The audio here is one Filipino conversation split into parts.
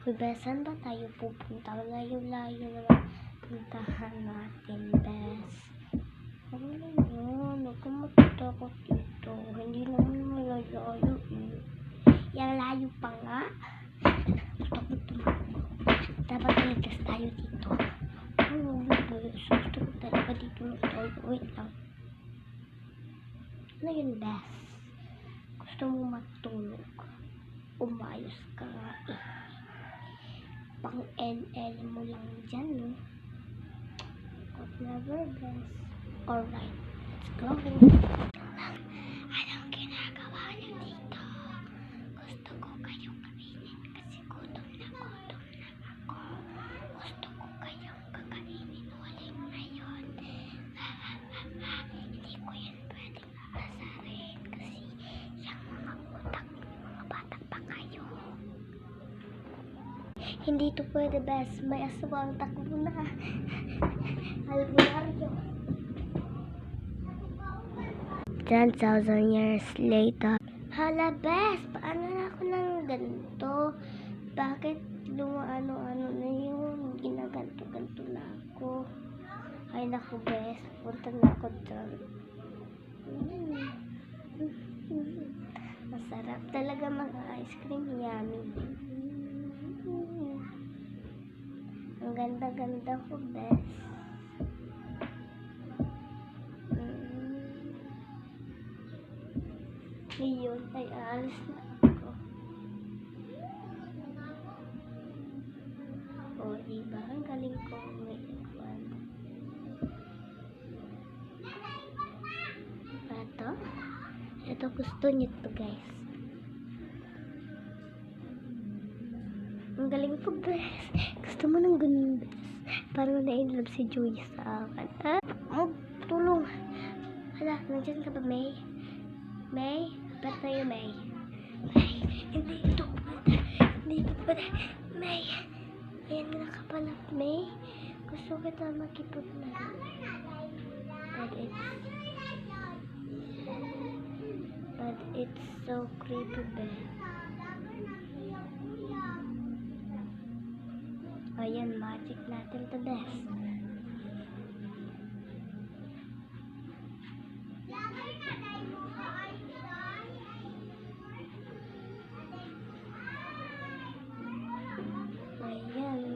Uy, bes, saan ba tayo pupunta? Layo-layo naman puntahan natin, bes. Ano yun? Huwag kang matatakot dito. Hindi naman malayo eh. Yung layo pa nga. Gusto ko tumakbo. Dapat ligtas tayo dito. Oh, bes. Gusto ko talaga dito lang tayo. Wait lang. Ano yun, bes? Gusto mo matulog? Umayos ka nga eh. Pang NL mo lang dyan, no? Whatever, bes. Alright, let's go. Anong ginagawa niyo dito? Gusto ko kayong kainin kasi gutom na ako. Gusto ko kayong kakainin ulit ngayon. Hindi ko yan pwedeng aasarin kasi yung mga utak, mga bata pa kayo. Hindi to pwede, bes. May aswang takbo na. Albularyo. 10,000 years later. Hala, bes. Paano na ako ng ganito? Bakit ano na yun? Ginaganto-ganto na ako. Ay, naku, bes. Punta na ako dyan. Masarap talaga mga ice cream. Yummy. Ang ganda-ganda ko, bes. Ngayon ay aalis na ako. O, diba? Ang galing ko. Ito gusto niyo to, guys. Ang galing ko, bes. Gusto mo ng ganun, bes. Parang na-inlove si Joey sa akin. Tulong. Hala, nandiyan ka ba, May? May? Ba't tayo, May? May, hindi ito pwede. May, ayan na ka pala, May. Gusto kita makipaglaro. But it's so creepy, babe. Ayan, magic natin to, best.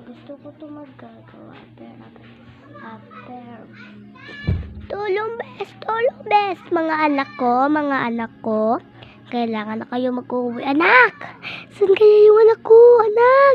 Gusto ko ito magagawa, pero tulong, bes, mga anak ko, kailangan na kayo mag-uwi. Anak! Saan kaya yung anak ko? Anak!